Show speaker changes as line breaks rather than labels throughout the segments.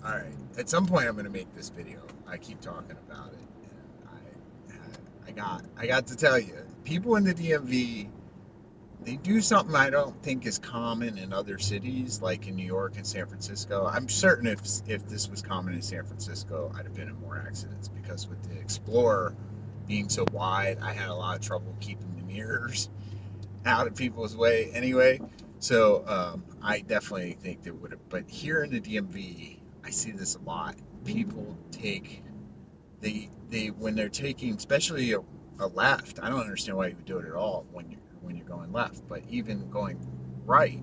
All right. At some point, I'm going to make this video. I keep talking about it, and I got to tell you, people in the DMV, they do something I don't think is common in other cities, like in New York and San Francisco. I'm certain if this was common in San Francisco, I'd have been in more accidents because with the Explorer being so wide, I had a lot of trouble keeping the mirrors out of people's way anyway. So I definitely think there would have. But here in the DMV, I see this a lot. People take they when they're taking, especially a left. I don't understand why you would do it at all when you're going left, but even going right.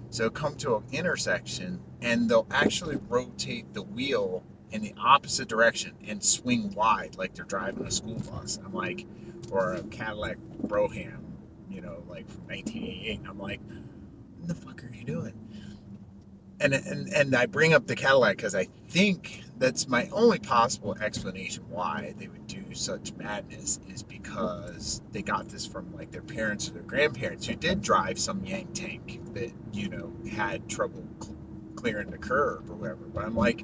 So come to an intersection and they'll actually rotate the wheel in the opposite direction and swing wide like they're driving a school bus. I'm like, or a Cadillac Brougham, like from 1988. I'm like, what the fuck are you doing? And I bring up the Cadillac because I think that's my only possible explanation why they would do such madness is because they got this from like their parents or their grandparents who did drive some Yang tank that had trouble clearing the curb or whatever. But I'm like,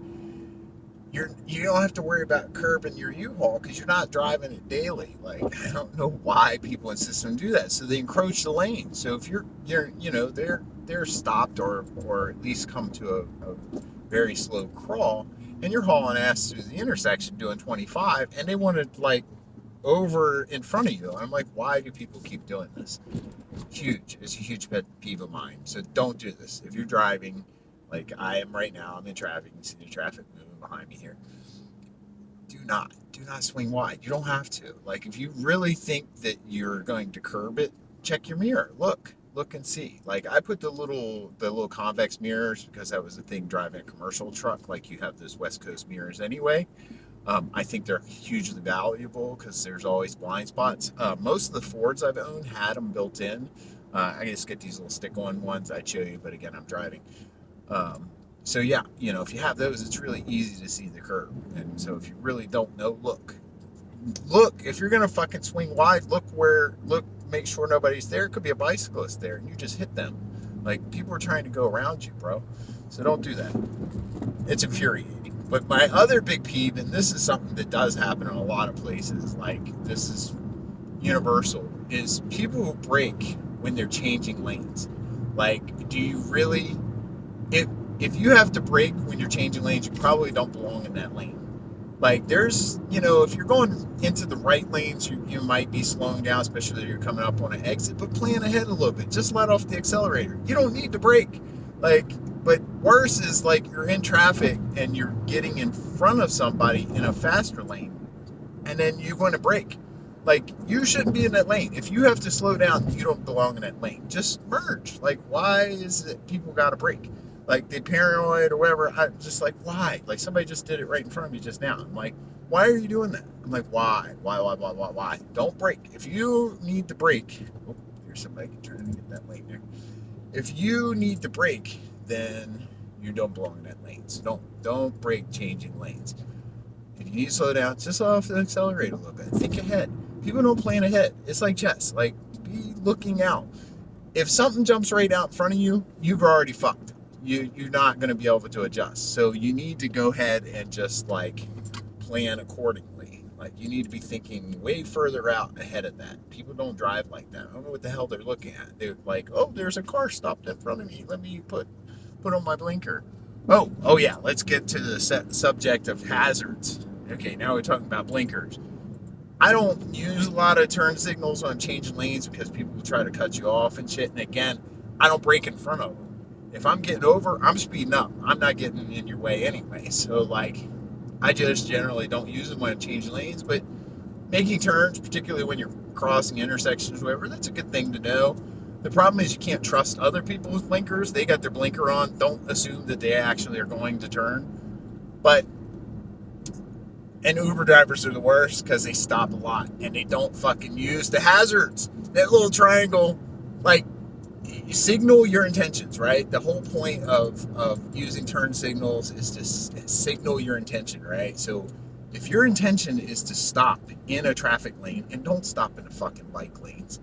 you don't have to worry about curbing your U-Haul because you're not driving it daily. Like I don't know why people insist on do that. So they encroach the lane. So if they're stopped or at least come to a very slow crawl, and you're hauling ass through the intersection doing 25, and they want to like over in front of you. I'm like, why do people keep doing this? Huge. It's a huge pet peeve of mine. So don't do this. If you're driving, like I am right now, I'm in traffic. You see the traffic moving behind me here. Do not swing wide. You don't have to. Like if you really think that you're going to curb it, check your mirror. Look and see. Like I put the little convex mirrors because that was the thing driving a commercial truck. Like you have those West Coast mirrors anyway. I think they're hugely valuable because there's always blind spots. Most of the Fords I've owned had them built in. I just get these little stick-on ones I'd show you, but again, I'm driving. So yeah, if you have those, it's really easy to see the curb. And so if you really don't know, look. If you're gonna fucking swing wide, look, make sure nobody's there. It could be a bicyclist there, and you just hit them. Like people are trying to go around you, bro. So don't do that. It's infuriating. But my other big peeve, and this is something that does happen in a lot of places, like this is universal, is people who brake when they're changing lanes. Like, do you really? If if you have to brake when you're changing lanes, you probably don't belong in that lane. Like, if you're going into the right lanes, you might be slowing down, especially if you're coming up on an exit. But plan ahead a little bit. Just let off the accelerator. You don't need to brake. Like, but worse is like you're in traffic and you're getting in front of somebody in a faster lane and then you're going to brake. Like, you shouldn't be in that lane. If you have to slow down, you don't belong in that lane. Just merge. Like, why is it people got to brake? Like, they paranoid or whatever. I'm just like, why? Like, somebody just did it right in front of me just now. I'm like, why are you doing that? I'm like, why? Why? Don't brake. If you need to brake, oh, here's somebody trying to get that lane there. If you need to brake, then you don't belong in that lane. So don't brake changing lanes. If you need to slow down, just off the accelerator a little bit. Think ahead. People don't plan ahead. It's like chess. Like, be looking out. If something jumps right out in front of you, you've already fucked. You're not going to be able to adjust. So you need to go ahead and just like plan accordingly. Like you need to be thinking way further out ahead of that. People don't drive like that. I don't know what the hell they're looking at. They're like, oh, there's a car stopped in front of me. Let me put on my blinker. Oh yeah. Let's get to the subject of hazards. Okay, now we're talking about blinkers. I don't use a lot of turn signals when I'm changing lanes because people try to cut you off and shit. And again, I don't brake in front of them. If I'm getting over, I'm speeding up. I'm not getting in your way anyway. So like, I just generally don't use them when I'm changing lanes. But making turns, particularly when you're crossing intersections or whatever, that's a good thing to know. The problem is you can't trust other people with blinkers. They got their blinker on. Don't assume that they actually are going to turn. But and Uber drivers are the worst because they stop a lot and they don't fucking use the hazards. That little triangle, like, you signal your intentions, right? The whole point of using turn signals is to signal your intention, right? So if your intention is to stop in a traffic lane, and don't stop in the fucking bike lanes.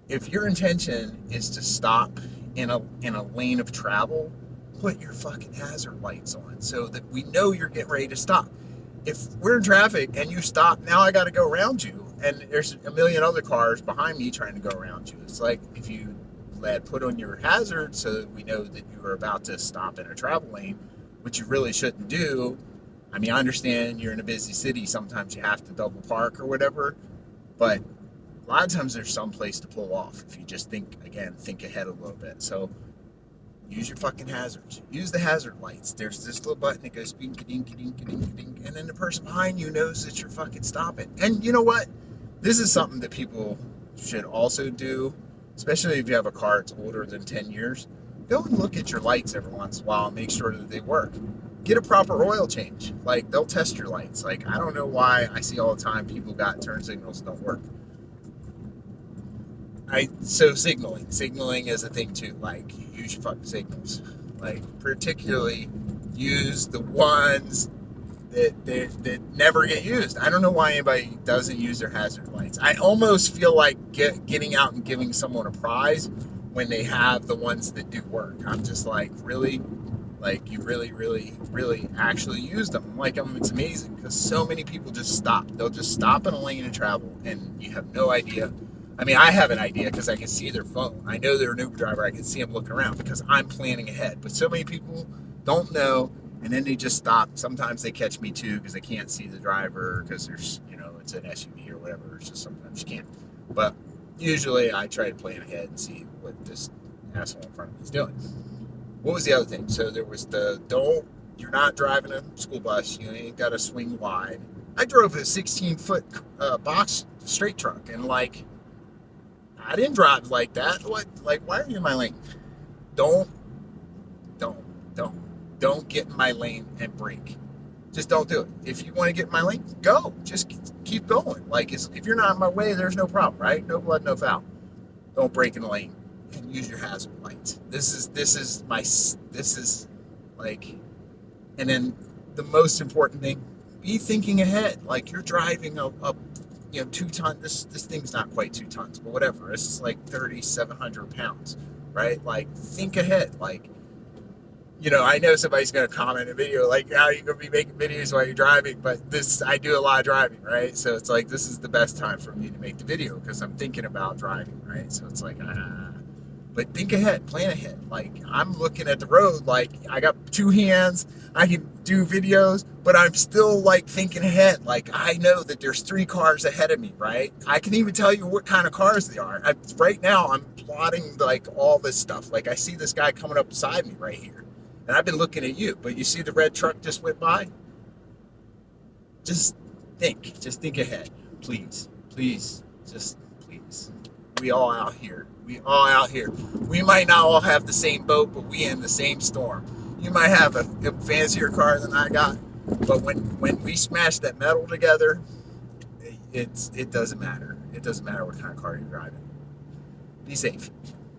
If your intention is to stop in a lane of travel, put your fucking hazard lights on so that we know you're getting ready to stop. If we're in traffic and you stop, now I got to go around you, and there's a million other cars behind me trying to go around you. It's like if you put on your hazard so that we know that you are about to stop in a travel lane, which you really shouldn't do. I mean, I understand you're in a busy city. Sometimes you have to double park or whatever, but a lot of times there's some place to pull off if you just think ahead a little bit. So use your fucking hazards. Use the hazard lights. There's this little button that goes ding, ding, ding, ding, ding, and then the person behind you knows that you're fucking stopping. And you know what? This is something that people should also do, especially if you have a car that's older than 10 years. Go and look at your lights every once in a while and make sure that they work. Get a proper oil change. Like, they'll test your lights. Like, I don't know why I see all the time people got turn signals don't work. So signaling is a thing too. Like, use your fucking signals. Like, particularly use the ones that never get used. I don't know why anybody doesn't use their hazard lights. I almost feel like getting out and giving someone a prize when they have the ones that do work. I'm just like, really? Like, you really actually use them. Like, it's amazing because so many people just stop. They'll just stop in a lane of travel and you have no idea. I mean, I have an idea because I can see their phone. I know they're an Uber driver. I can see them looking around because I'm planning ahead. But so many people don't know, and then they just stop. Sometimes they catch me too because they can't see the driver because there's, it's an SUV or whatever. It's just sometimes you can't. But usually I try to plan ahead and see what this asshole in front of me is doing. What was the other thing? So there was you're not driving a school bus. You ain't got to swing wide. I drove a 16-foot box straight truck, and like, I didn't drive like that. What? Like, why are you in my lane? Don't get in my lane and brake. Just don't do it. If you want to get in my lane, go. Just keep going. Like, if you're not in my way, there's no problem, right? No blood, no foul. Don't brake in the lane and use your hazard lights. This is like, and then the most important thing, be thinking ahead. Like, you're driving a 2 ton. This thing's not quite 2 tons, but whatever. This is like 3,700 pounds, right? Like, think ahead. Like, I know somebody's gonna comment a video like, "How you gonna be making videos while you're driving?" But I do a lot of driving, right? So it's like, this is the best time for me to make the video because I'm thinking about driving, right? So it's like, but think ahead, plan ahead. Like, I'm looking at the road, like, I got 2 hands, I can do videos, but I'm still like thinking ahead. Like, I know that there's 3 cars ahead of me, right? I can even tell you what kind of cars they are. Right now, I'm plotting like all this stuff. Like, I see this guy coming up beside me right here, and I've been looking at you, but you see the red truck just went by? Just think ahead, please, just please. We all out here. We might not all have the same boat, but we in the same storm. You might have a fancier car than I got, but when we smash that metal together, it doesn't matter. It doesn't matter what kind of car you're driving. Be safe.